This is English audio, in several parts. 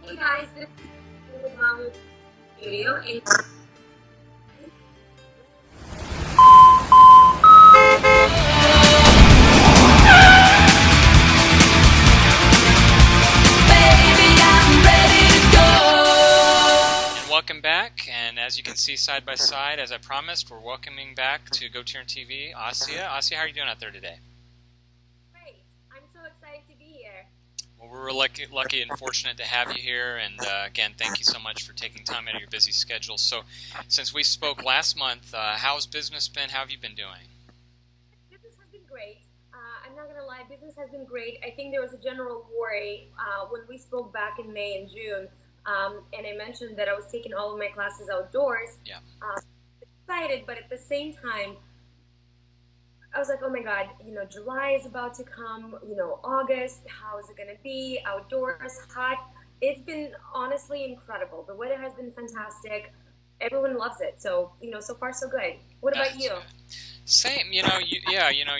Hey guys, this is the Valeo studio and welcome back, and as you can see side by side, as I promised, we're welcoming back to GoTarryn TV, Asiya. Asiya, how are you doing out there today? great. I'm so excited to be here. Well, we're lucky and fortunate to have you here, and again, thank you so much for taking time out of your busy schedule. So, since we spoke last month, how's business been? How have you been doing? Business has been great. I'm not gonna lie, business has been great. I think there was a general worry when we spoke back in May and June, and I mentioned that I was taking all of my classes outdoors. Yeah. Excited, but at the same time, I was like, oh my God, July is about to come, August, how is it going to be? Outdoors, hot. It's been honestly incredible. The weather has been fantastic. Everyone loves it. So, so far so good. What about you? Same, you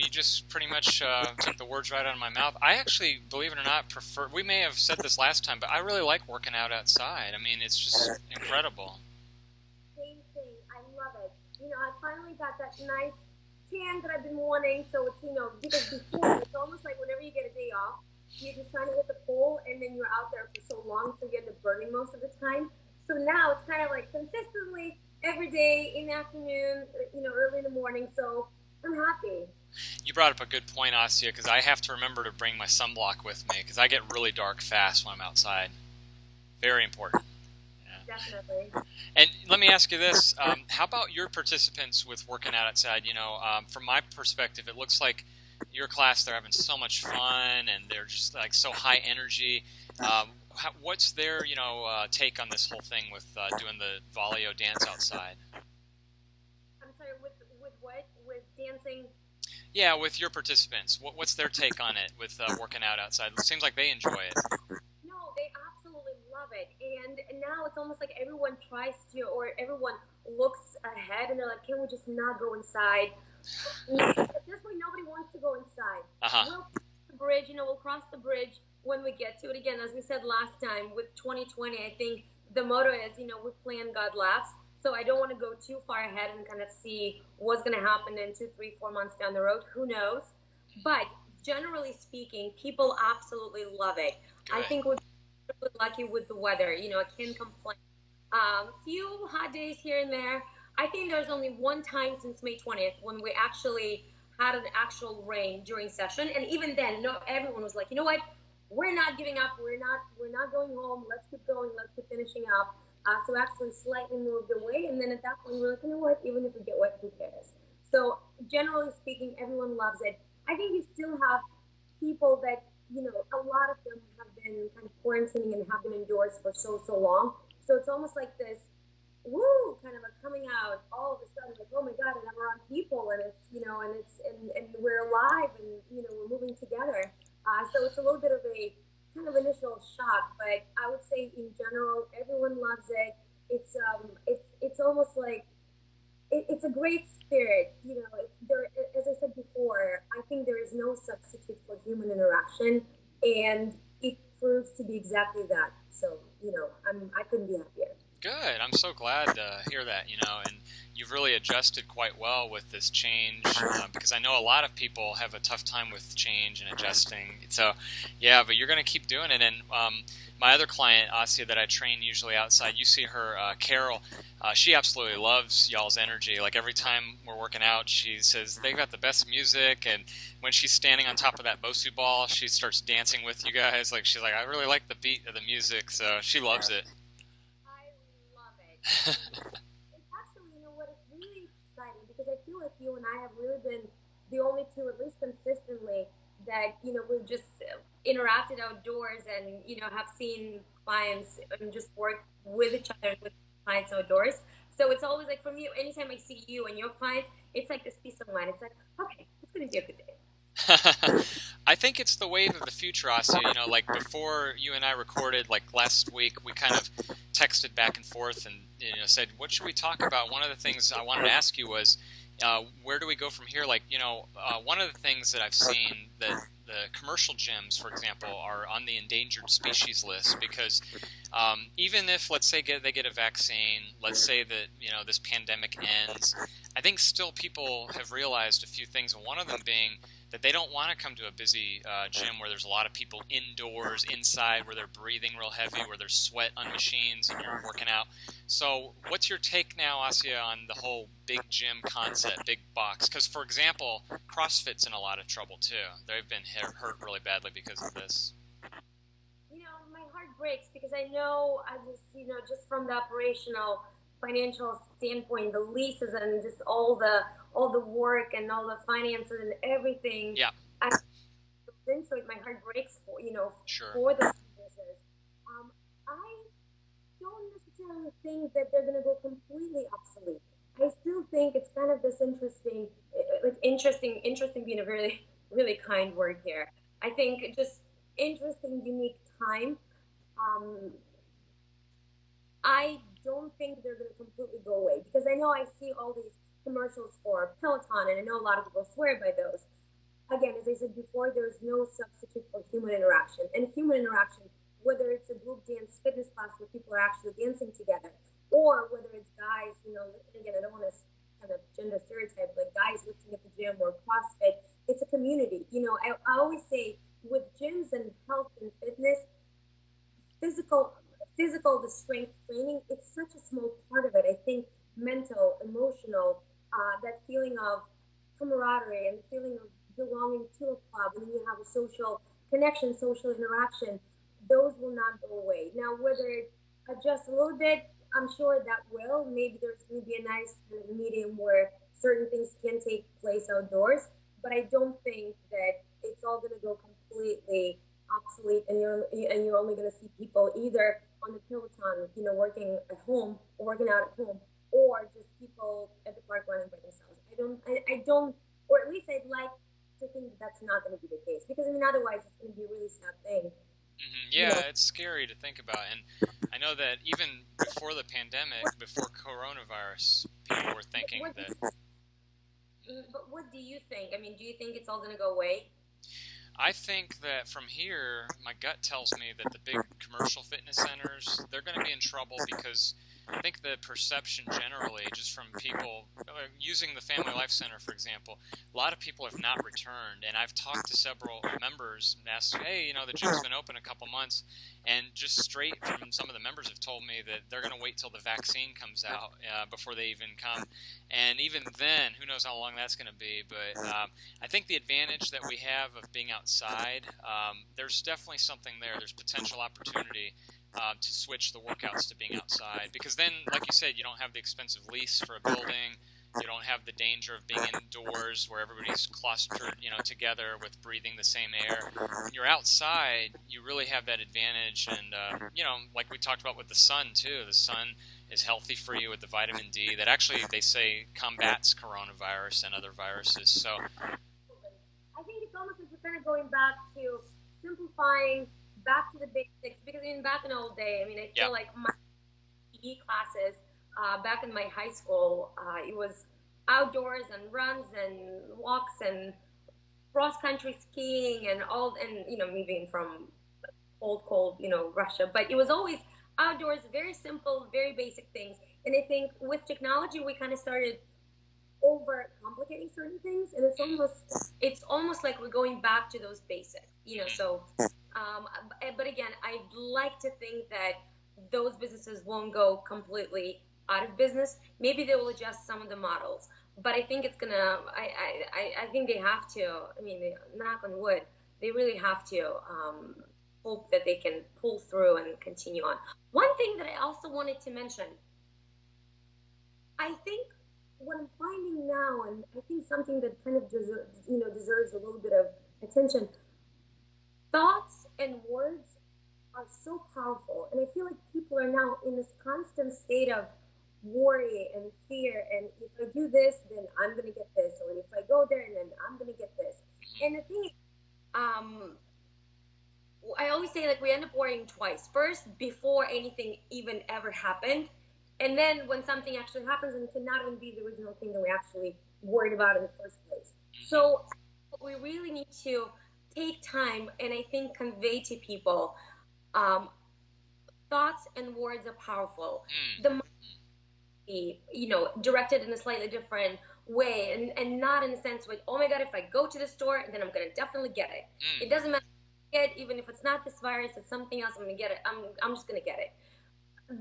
just pretty much took the words right out of my mouth. I actually, believe it or not, we may have said this last time, but I really like working out outside. I mean, it's just incredible. Same thing. I love it. I finally got that nice tan that I've been wanting. So it's, because before, it's almost like whenever you get a day off, you're just trying to hit the pool and then you're out there for so long, so you end up burning most of the time. So now it's kind of like consistently every day in the afternoon, early in the morning. So I'm happy. You brought up a good point, Asiya, because I have to remember to bring my sunblock with me because I get really dark fast when I'm outside. Very important. Yeah. Definitely. And let me ask you this. How about your participants with working out outside? From my perspective, it looks like your class, they're having so much fun and they're just like so high energy. What's their, take on this whole thing with doing the Valeo dance outside? I'm sorry, with what? With dancing? Yeah, with your participants. What's their take on it with working out outside? It seems like they enjoy it. No, they absolutely love it. And now it's almost like everyone tries to, or everyone looks ahead and they're like, can we just not go inside? At this point, nobody wants to go inside. Uh-huh. We'll cross the bridge, we'll cross the bridge when we get to it. Again, as we said last time, with 2020, I think the motto is, we plan, God laughs. So I don't want to go too far ahead and kind of see what's going to happen in 2, 3, 4 months down the road. Who knows? But generally speaking, people absolutely love it. Good. I think we're really lucky with the weather. I can't complain. Few hot days here and there. I think there's only one time since May 20th when we actually had an actual rain during session, and even then, everyone was like, you know what? We're not giving up. We're not going home. Let's keep going. Let's keep finishing up. So actually slightly moved away, and then at that point, we're like, you know what? Even if we get wet, who cares? So generally speaking, everyone loves it. I think you still have people that, a lot of them have been kind of quarantining and have been indoors for so long. So it's almost like this, woo, kind of a coming out all of a sudden, like, oh my God, and I'm around people, and it's, and we're alive, and, we're moving together. So it's a little bit of a kind of initial shock, but I would say in general, everyone loves it. It's almost like, it's a great spirit. As I said before, I think there is no substitute for human interaction, and it proves to be exactly that. So, I couldn't be happier. Good. I'm so glad to hear that, and you've really adjusted quite well with this change because I know a lot of people have a tough time with change and adjusting. So, yeah, but you're going to keep doing it. And my other client, Asiya, that I train usually outside, you see her, Carol, she absolutely loves y'all's energy. Like every time we're working out, she says they got the best music, and when she's standing on top of that Bosu ball, she starts dancing with you guys. Like she's like, I really like the beat of the music, so she loves it. It's actually, it's really exciting because I feel like you and I have really been the only two, at least consistently, that, we've just interacted outdoors and, have seen clients and just work with each other, with clients outdoors. So it's always like, from you, anytime I see you and your clients, it's like this peace of mind. It's like, okay, it's going to be a good day. I think it's the wave of the future, Asiya. Like before you and I recorded, like last week, we kind of texted back and forth and said, what should we talk about? One of the things I wanted to ask you was, where do we go from here? Like, one of the things that I've seen that the commercial gyms, for example, are on the endangered species list because even if, let's say, they get a vaccine, let's say that this pandemic ends, I think still people have realized a few things, and one of them being that they don't want to come to a busy gym where there's a lot of people indoors, inside, where they're breathing real heavy, where there's sweat on machines and you're working out. So what's your take now, Asiya, on the whole big gym concept, big box? Because, for example, CrossFit's in a lot of trouble, too. They've been hurt really badly because of this. My heart breaks because I know, just from the operational financial standpoint, the leases and just all the work and all the finances and everything. Yeah. So my heart breaks Sure. for the businesses. I don't necessarily think that they're going to go completely obsolete. I still think it's kind of this interesting being a really, really kind word here. I think just interesting, unique time. I don't think they're going to completely go away because I know I see all these commercials for Peloton, and I know a lot of people swear by those. Again, as I said before, there is no substitute for human interaction. And human interaction, whether it's a group dance fitness class where people are actually dancing together, or whether it's guys, again, I don't want to kind of gender stereotype, like guys lifting at the gym or CrossFit, it's a community. I always say with gyms and health and fitness, physical the strength training, it's such a small part of it. I think mental, emotional, that feeling of camaraderie and the feeling of belonging to a club, and then you have a social connection, social interaction, those will not go away. Now, whether it adjusts a little bit, I'm sure that will. Maybe there's going to be a nice kind of medium where certain things can take place outdoors, but I don't think that it's all going to go completely obsolete, and you're only going to see people either on the Peloton, working at home or working out at home, or just people at the park running by themselves. I don't, or at least I'd like to think that's not going to be the case, because otherwise it's going to be a really sad thing. Mm-hmm. Yeah, it's scary to think about, and I know that even before the pandemic, before coronavirus, people were thinking that. But what do you think? Do you think it's all going to go away? I think that from here, my gut tells me that the big commercial fitness centers, they're going to be in trouble because I think the perception generally, just from people using the Family Life Center, for example, a lot of people have not returned. And I've talked to several members and asked, hey, the gym's been open a couple months. And just straight from some of the members have told me that they're going to wait till the vaccine comes out before they even come. And even then, who knows how long that's going to be. But I think the advantage that we have of being outside, there's definitely something there. There's potential opportunity to switch the workouts to being outside. Because then, like you said, you don't have the expensive lease for a building. You don't have the danger of being indoors where everybody's clustered, together with breathing the same air. When you're outside, you really have that advantage. And, like we talked about with the sun, too. The sun is healthy for you with the vitamin D that actually, they say, combats coronavirus and other viruses. So I think it's almost like we're kind of going back to simplifying, back to the basics. Because back in the old day, I feel like my PE classes, back in my high school, it was outdoors and runs and walks and cross-country skiing and all, and me being from cold, Russia, but it was always outdoors, very simple, very basic things. And I think with technology, we kind of started over complicating certain things, and it's almost like we're going back to those basics, so but again, I'd like to think that those businesses won't go completely out of business. Maybe they will adjust some of the models, but I think it's gonna. I think they have to. Knock on wood, they really have to hope that they can pull through and continue on. One thing that I also wanted to mention, I think what I'm finding now, and I think something that kind of deserves a little bit of attention. Thoughts and words are so powerful, and I feel like people are now in this constant state of worry and fear, and if I do this, then I'm going to get this, or if I go there, then I'm going to get this. And the thing is, I always say, like, we end up worrying twice. First, before anything even ever happened, and then when something actually happens, and it cannot even be the original thing that we actually worried about in the first place. So we really need to take time and I think convey to people, um, thoughts and words are powerful. The Mm. might be, directed in a slightly different way, and not in a sense with, oh my God, if I go to the store, then I'm going to definitely get it. It Mm. doesn't matter. Even if it's not this virus, it's something else. I'm gonna get it. I'm just gonna get it.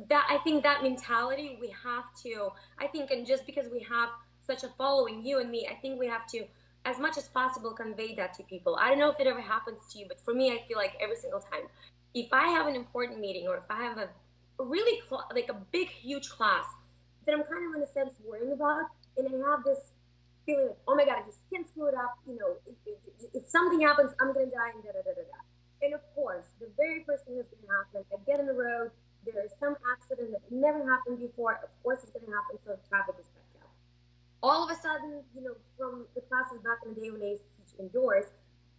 That I think that mentality we have to. I think, and just because we have such a following, you and me, I think we have to, as much as possible, convey that to people. I don't know if it ever happens to you, but for me, I feel like every single time, if I have an important meeting or if I have a really like a big, huge class that I'm kind of in a sense worrying about, and I have this feeling like, oh my God, I just can't screw it up. If something happens, I'm gonna die, and da da da da da. And of course, the very first thing that's gonna happen, I get on the road, there is some accident that never happened before. Of course, it's gonna happen, so traffic is backed up. All of a sudden, from the classes back in the day when I used to teach indoors,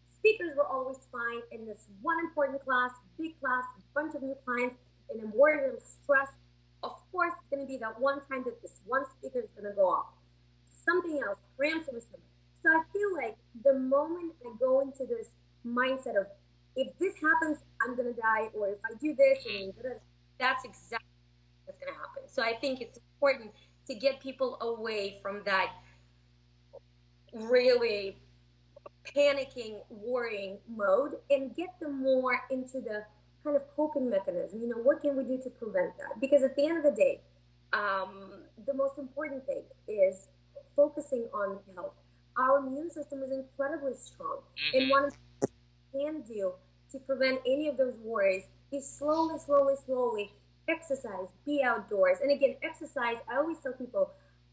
speakers were always fine. In this one important class, big class, a bunch of new clients, and I'm worried and I'm stressed. Of course, it's going to be that one time that this one speaker is going to go off. Something else, cramps in the stomach. So I feel like the moment I go into this mindset of, if this happens, I'm going to die, or if I do this, and that's exactly what's going to happen. So I think it's important to get people away from that really panicking, worrying mode, and get them more into the kind of coping mechanism. What can we do to prevent that? Because at the end of the day, the most important thing is focusing on health. Our immune system is incredibly strong, and Mm-hmm. one can do to prevent any of those worries is slowly, slowly, slowly exercise, be outdoors. And again, exercise, I always tell people,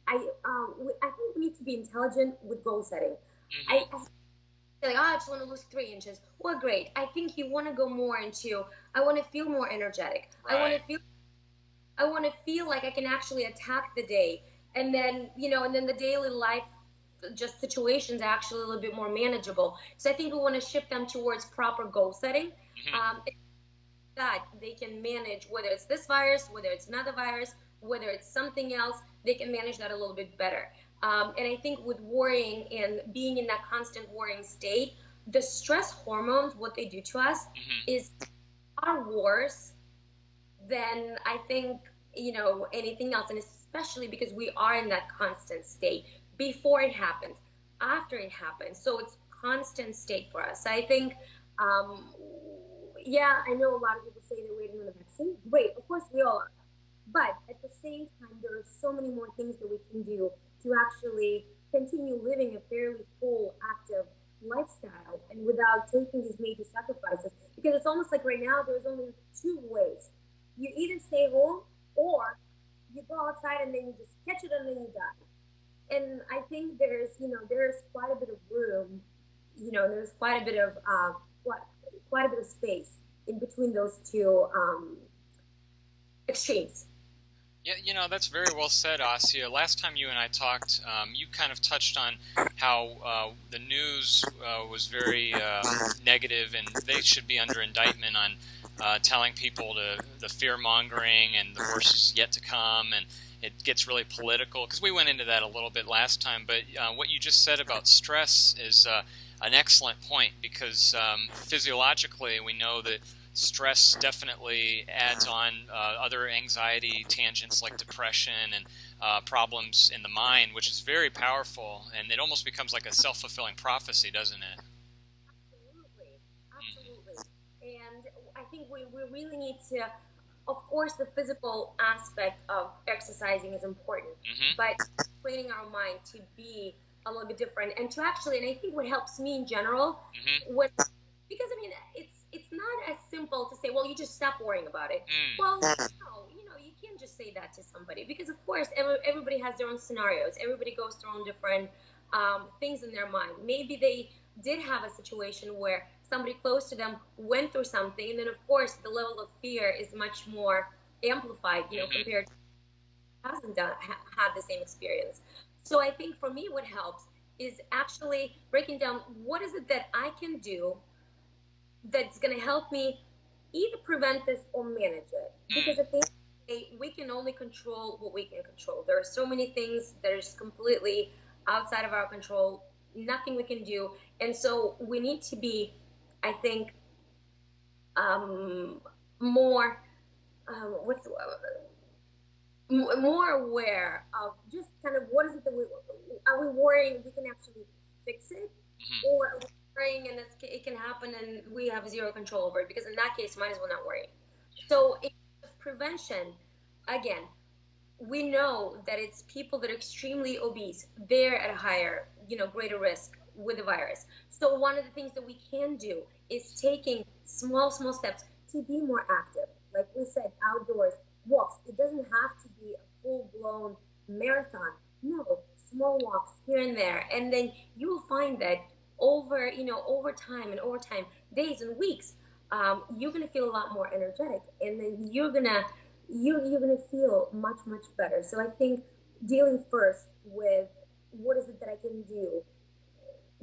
I think we need to be intelligent with goal setting. I Mm-hmm. like, oh, I just want to lose 3 inches. Well, great. I think you want to go more into, I want to feel more energetic. Right. I want to feel like I can actually attack the day. And then the daily life just situations are actually a little bit more manageable. So I think we want to shift them towards proper goal setting. Mm-hmm. That they can manage, whether it's this virus, whether it's another virus, whether it's something else, they can manage that a little bit better. And I think with worrying and being in that constant worrying state, the stress hormones, what they do to us Mm-hmm. is far worse than I think, anything else. And especially because we are in that constant state before it happens, after it happens. So it's constant state for us. I think, um, yeah, I know a lot of people say they're waiting on the vaccine. Great, of course we all are. But at the same time, there are so many more things that we can do to actually continue living a fairly full, active lifestyle and without taking these major sacrifices. Because it's almost like right now, there's only two ways. You either stay home or you go outside and then you just catch it and then you die. And I think there's quite a bit of room, there's quite a bit of quite a bit of space in between those two extremes. Yeah, that's very well said, Asiya. Last time you and I talked, you kind of touched on how the news was very negative, and they should be under indictment on telling people the fear mongering and the worst is yet to come, and it gets really political because we went into that a little bit last time. But what you just said about stress is an excellent point because physiologically we know that stress definitely adds on other anxiety tangents like depression and problems in the mind, which is very powerful, and it almost becomes like a self-fulfilling prophecy, doesn't it? Absolutely, absolutely. And I think we really need to, of course, the physical aspect of exercising is important, Mm-hmm. but training our mind to be a little bit different and to actually, and I think what helps me in general, Mm-hmm. when because I mean it's not as simple to say, well, you just stop worrying about it. Well, Mm. no, you can't just say that to somebody because of course everybody has their own scenarios. Everybody goes through own different things in their mind. Maybe they did have a situation where somebody close to them went through something, and then of course the level of fear is much more amplified, Mm-hmm. compared to hasn't had the same experience. So I think for me, what helps is actually breaking down what is it that I can do that's going to help me either prevent this or manage it. Because Mm. at the end of the day, we can only control what we can control. There are so many things that are just completely outside of our control, nothing we can do. And so we need to be I think, um, more, what's more aware of just kind of what is it that we are we worrying we can actually fix it, Hmm. or are we worrying and it can happen and we have zero control over it, because in that case might as well not worry. So in prevention, again, we know that it's people that are extremely obese, they're at a higher, greater risk with the virus. So one of the things that we can do is taking small steps to be more active. Like we said, outdoors, walks. It doesn't have to be a full blown marathon. No, small walks here and there. And then you will find that over time and over time, days and weeks, you're going to feel a lot more energetic. And then you're going to feel much better. So I think dealing first with what is it that I can do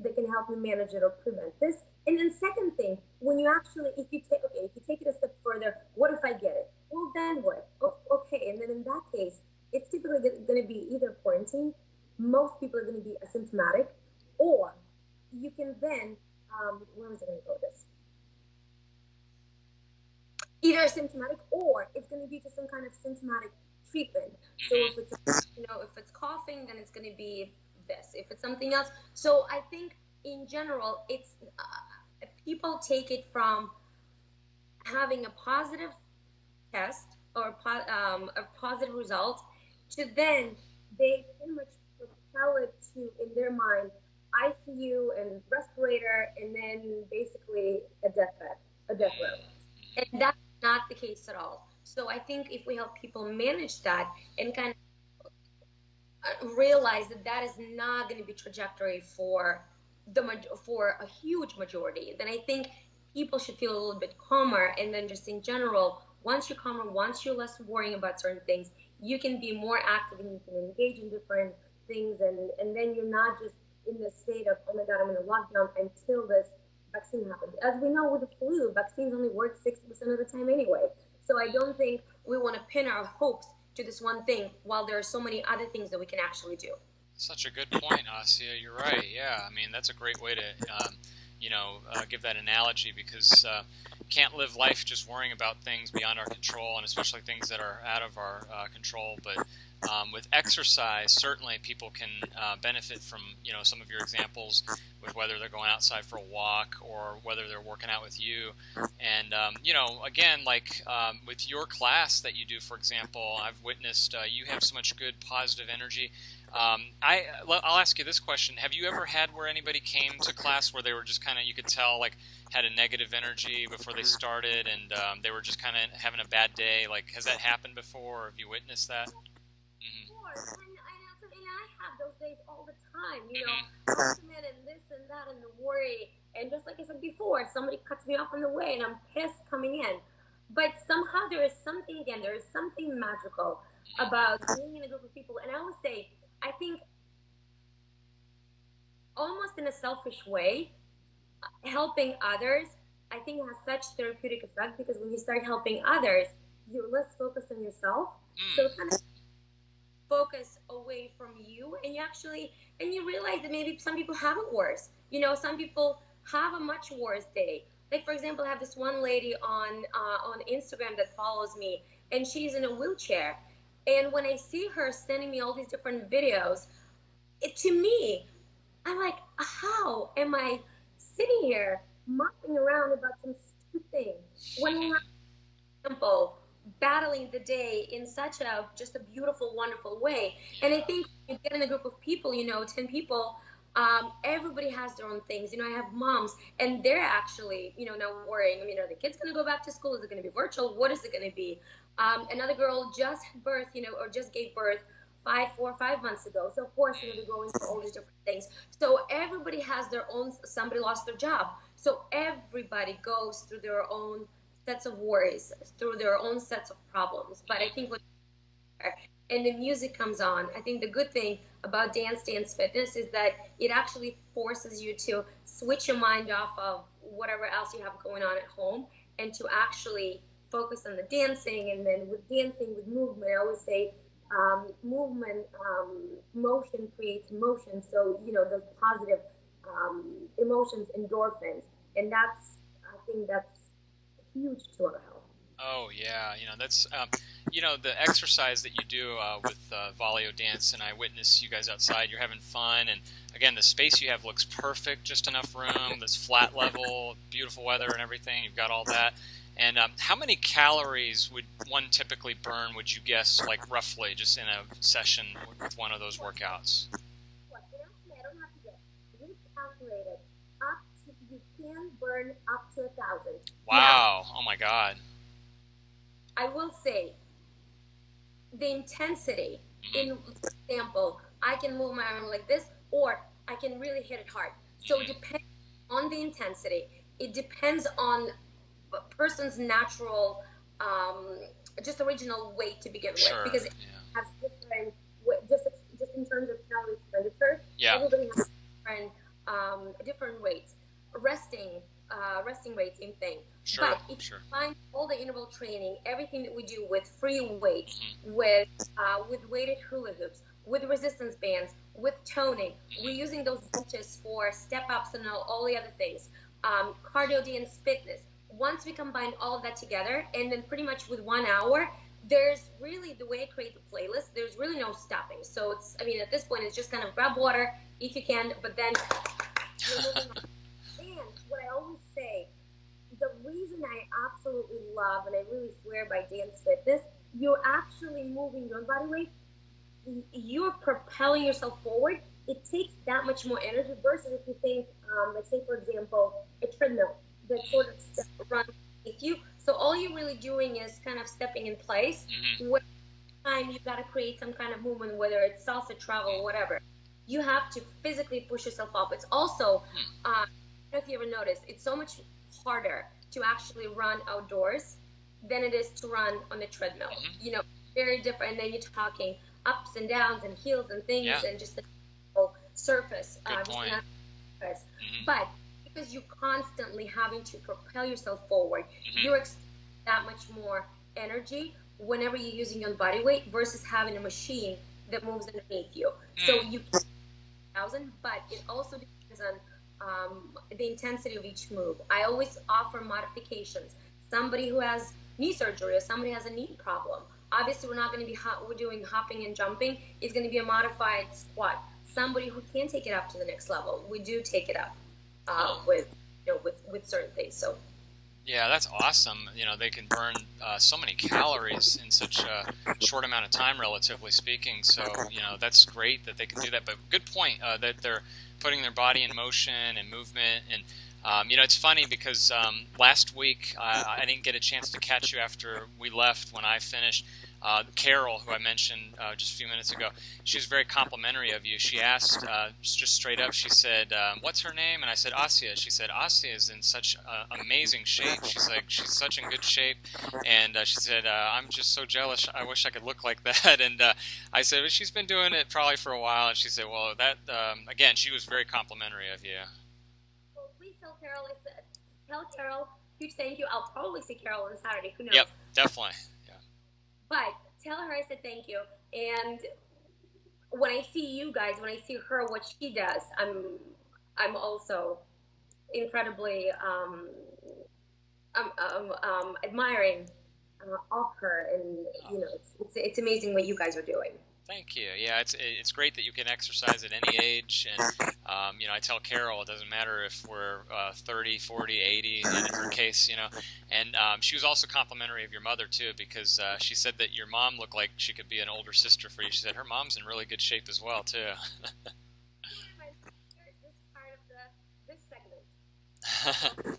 that can help me manage it or prevent this. And then second thing, when you actually, if you take it a step further, what if I get it? Well, then what? Okay, and then in that case, it's typically going to be either quarantine. Most people are going to be asymptomatic, or you can then, where was I going to go with this? Either symptomatic, or it's going to be just some kind of symptomatic treatment. So Hmm. if it's coughing, then it's going to be this. If it's something else, so I think in general, it's people take it from having a positive test or a positive result to then they pretty much propel it to in their mind ICU and respirator, and then basically a deathbed, a death row. And that's not the case at all. So I think if we help people manage that and kind of realize that that is not going to be trajectory for for a huge majority, then I think people should feel a little bit calmer. And then just in general, once you're calmer, once you're less worrying about certain things, you can be more active and you can engage in different things, and then you're not just in the state of, oh my god, I'm in a lockdown until this vaccine happens. As we know with the flu, vaccines only work 60% of the time anyway. So I don't think we want to pin our hopes to this one thing while there are so many other things that we can actually do. Such a good point, Asiya. You're right. Yeah, I mean that's a great way to, give that analogy because can't live life just worrying about things beyond our control, and especially things that are out of our control. But with exercise, certainly people can benefit from some of your examples with whether they're going outside for a walk or whether they're working out with you. And again, like with your class that you do, for example, I've witnessed you have so much good positive energy. I'll ask you this question: have you ever had where anybody came to class where they were just kind of, you could tell, like had a negative energy before they started, and they were just kind of having a bad day? Like, has that happened before? Or have you witnessed that? Of Mm-hmm. course, and I have those days all the time. Mm-hmm. I'll come in and this and that and the worry, and just like I said before, somebody cuts me off on the way, and I'm pissed coming in. But somehow there is something, again, there is something magical about being in a group of people. And I always say, I think almost in a selfish way, helping others, I think has such therapeutic effect, because when you start helping others, you're less focused on yourself. So it kind of focus away from you, and you realize that maybe some people have it worse. Some people have a much worse day. Like, for example, I have this one lady on Instagram that follows me, and she's in a wheelchair. And when I see her sending me all these different videos, to me, I'm like, how am I sitting here mopping around about some stupid thing when I have simple, battling the day in such a just a beautiful, wonderful way. And I think when you get in a group of people, 10 people, everybody has their own things. I have moms, and they're actually, now worrying. I mean, are the kids going to go back to school? Is it going to be virtual? What is it going to be? Another girl just had birth, or just gave birth 5 months ago. So of course, they're going through all these different things. So everybody has their own. Somebody lost their job. So everybody goes through their own sets of worries, through their own sets of problems. But I think when and the music comes on, I think the good thing about Dance Fitness is that it actually forces you to switch your mind off of whatever else you have going on at home, and to actually focus on the dancing. And then with dancing, with movement, I always say movement, motion creates emotion. So, those positive emotions, endorphins. And that's think that's huge to our health. Oh yeah, that's the exercise that you do with Valeo dance, and I witness you guys outside. You're having fun, and again, the space you have looks perfect. Just enough room, this flat level, beautiful weather, and everything. You've got all that. And how many calories would one typically burn? Would you guess, like roughly, just in a session with one of those workouts? What? I don't have to get really calculated. You can burn up to 1,000. Wow! Oh my God! I will say the intensity. Mm-hmm. For example, I can move my arm like this, or I can really hit it hard. So it depends on the intensity. It depends on a person's natural, just original weight to begin with, because it has different, just in terms of calorie expenditure. Everybody has different rates. Resting rate, same thing. But if you find all the interval training, everything that we do with free weights, with weighted hula hoops, with resistance bands, with toning, we're using those benches for step ups and all the other things. Cardio dance fitness. Once we combine all of that together, and then pretty much with 1 hour, there's really, the way I create the playlist, there's really no stopping. So at this point, it's just kind of grab water if you can, but then you're moving on. And what I always say, the reason I absolutely love, and I really swear by dance fitness, you're actually moving your body weight, you're propelling yourself forward. It takes that much more energy versus if you think, let's say, for example, a treadmill that sort of runs with you. So all you're really doing is kind of stepping in place. With time, you've got to create some kind of movement, whether it's salsa, travel, or whatever. You have to physically push yourself up. It's also, I don't know if you ever noticed, it's so much harder to actually run outdoors than it is to run on the treadmill. Very different. And then you're talking ups and downs and hills and things, and just the surface. Good point. But because you're constantly having to propel yourself forward, you're exerting that much more energy whenever you're using your body weight versus having a machine that moves underneath you. So you can 1,000, but it also depends on the intensity of each move. I always offer modifications. Somebody who has knee surgery or somebody has a knee problem, obviously we're not going to be we're doing hopping and jumping. It's going to be a modified squat. Somebody who can take it up to the next level, we do take it up with certain things. So yeah, that's awesome. They can burn so many calories in such a short amount of time, relatively speaking. So that's great that they can do that. But good point that they're putting their body in motion and movement. And it's funny because last week I didn't get a chance to catch you after we left. When I finished, Carol, who I mentioned just a few minutes ago, she was very complimentary of you. She asked just straight up, she said, what's her name? And I said, Asiya. She said, Asiya is in such amazing shape. She's like, she's such in good shape. And she said, I'm just so jealous. I wish I could look like that. And I said, well, she's been doing it probably for a while. And she said, well, that, again, she was very complimentary of you. Well, please tell Carol, huge thank you. I'll probably see Carol on Saturday. Who knows? Yep, definitely. But tell her I said thank you. And when I see you guys, when I see her, what she does, I'm also incredibly admiring of her, and it's amazing what you guys are doing. Thank you. Yeah, it's great that you can exercise at any age, and I tell Carol it doesn't matter if we're 30, 40, 80 in her case, and she was also complimentary of your mother too, because she said that your mom looked like she could be an older sister for you. She said her mom's in really good shape as well too. This part of this segment.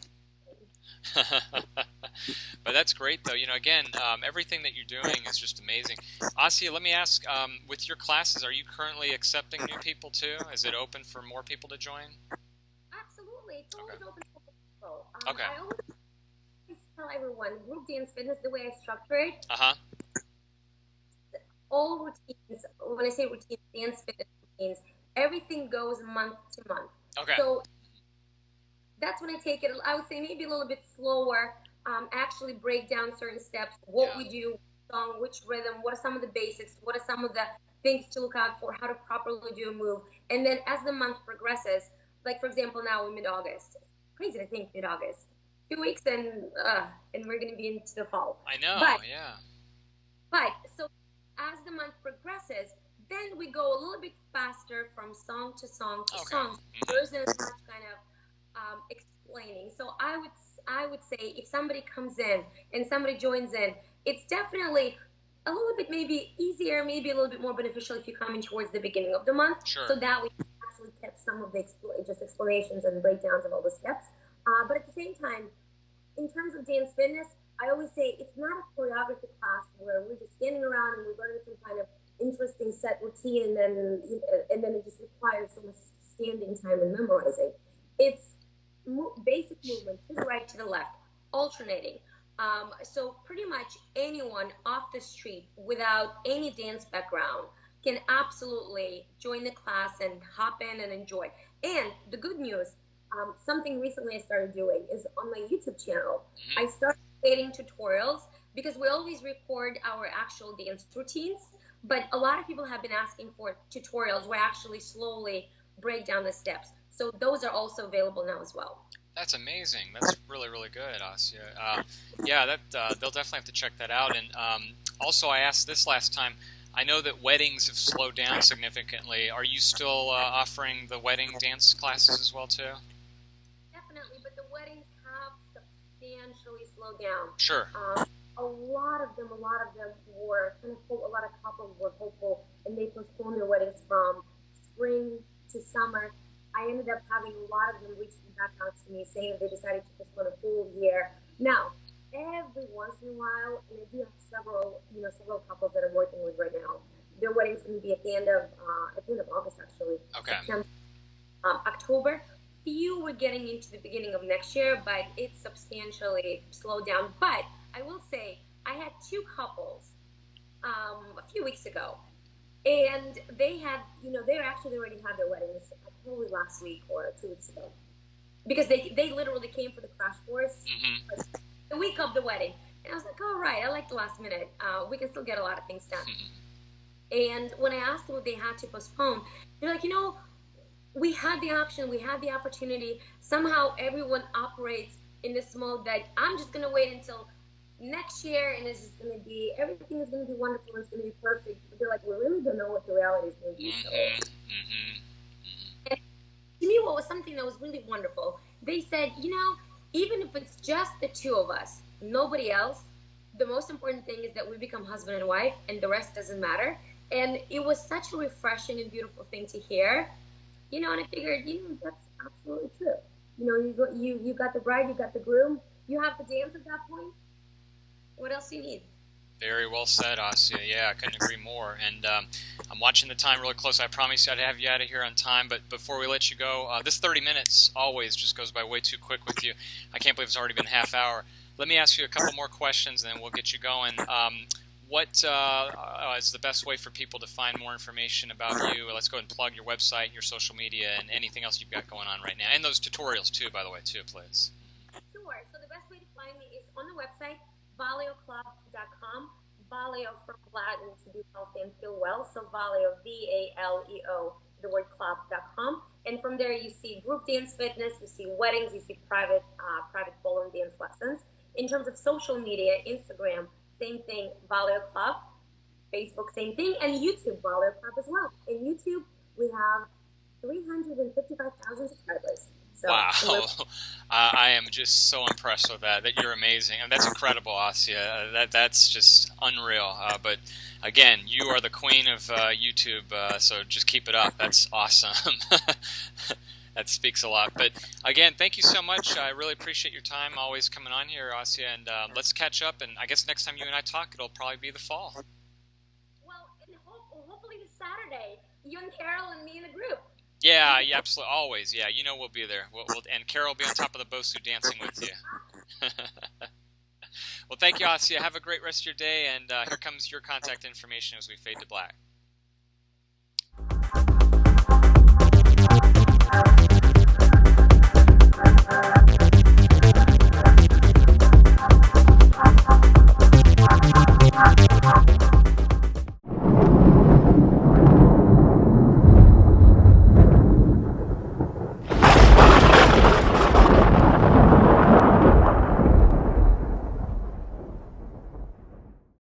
But that's great, though. Again, everything that you're doing is just amazing. Asiya, let me ask, with your classes, are you currently accepting new people, too? Is it open for more people to join? Absolutely. It's always open for people. Okay. I always tell everyone, group dance fitness, the way I structure it, all routines, when I say routines, dance fitness routines, everything goes month to month. Okay. So that's when I take it, I would say maybe a little bit slower, actually break down certain steps, what we do, song, which rhythm, what are some of the basics, what are some of the things to look out for, how to properly do a move. And then as the month progresses, like for example, now in mid-August, crazy to think mid-August, 2 weeks, and we're going to be into the fall. I know, But yeah. so as the month progresses, then we go a little bit faster from song to song to Okay. song. There isn't as much kind of explaining. So I would say if somebody comes in and somebody joins in, it's definitely a little bit maybe easier, maybe a little bit more beneficial if you come in towards the beginning of the month, Sure. so that we actually catch some of the just explanations and breakdowns of all the steps. But at the same time, in terms of dance fitness, I always say it's not a choreography class where we're just standing around and we're learning some kind of interesting set routine, and then it just requires so much standing time and memorizing. It's basic movement to the right, to the left, alternating. So pretty much anyone off the street without any dance background can absolutely join the class and hop in and enjoy. And the good news, something recently I started doing is on my YouTube channel, I started creating tutorials because we always record our actual dance routines, but a lot of people have been asking for tutorials where I actually slowly break down the steps. So those are also available now as well. That's amazing. That's really, really good, Asiya. Yeah, they'll definitely have to check that out. And also, I asked this last time. I know that weddings have slowed down significantly. Are you still offering the wedding dance classes as well too? Definitely, but the weddings have substantially slowed down. Sure. A lot of them were kind of a lot of couples were hopeful, and they postponed their weddings from spring to summer. I ended up having a lot of them reaching back out to me saying that they decided to postpone a full year. Now, every once in a while, and I do have several couples that I'm working with right now. Their wedding's going to be at the end of August, actually. Okay. September, October. Few were getting into the beginning of next year, but it's substantially slowed down. But I will say, I had two couples a few weeks ago, and they already had their weddings probably last week or 2 weeks ago, because they literally came for the crash course like, the week of the wedding, and I was like, all right, I like the last minute. We can still get a lot of things done. And when I asked them if they had to postpone, they're like, we had the option, we had the opportunity. Somehow everyone operates in this mode that I'm just going to wait until next year, and it's just going to be, everything is going to be wonderful, it's going to be perfect. But they're like, we really don't know what the reality is going to be. So. And to me, what was something that was really wonderful, they said, even if it's just the two of us, nobody else, the most important thing is that we become husband and wife, and the rest doesn't matter. And it was such a refreshing and beautiful thing to hear. And I figured, that's absolutely true. You got the bride, you got the groom, you have the dance at that point. What else do you need? Very well said, Asiya. Yeah, I couldn't agree more. And I'm watching the time really close. I promised you I'd have you out of here on time. But before we let you go, this 30 minutes always just goes by way too quick with you. I can't believe it's already been half hour. Let me ask you a couple more questions, and then we'll get you going. What is the best way for people to find more information about you? Let's go ahead and plug your website, your social media, and anything else you've got going on right now. And those tutorials, too, by the way, too, please. Sure. So the best way to find me is on the website, ValeoClub.com. Valeo from Latin to be healthy and feel well. So Valeo, VALEO, the word club.com. And from there, you see group dance fitness, you see weddings, you see private ballroom dance lessons. In terms of social media, Instagram, same thing, Valeo Club. Facebook, same thing. And YouTube, Valeo Club as well. In YouTube, we have 355,000 subscribers. So, wow. I am just so impressed with that. That you're amazing. And that's incredible, Asiya. That's just unreal. But again, you are the queen of YouTube, so just keep it up. That's awesome. That speaks a lot. But again, thank you so much. I really appreciate your time always coming on here, Asiya. And let's catch up. And I guess next time you and I talk, it'll probably be the fall. Well, and hopefully this Saturday, you and Carol and me in the group. Yeah, absolutely, always. Yeah, we'll be there. And Carol will be on top of the Bosu dancing with you. Well, thank you, Asiya. Have a great rest of your day, and here comes your contact information as we fade to black.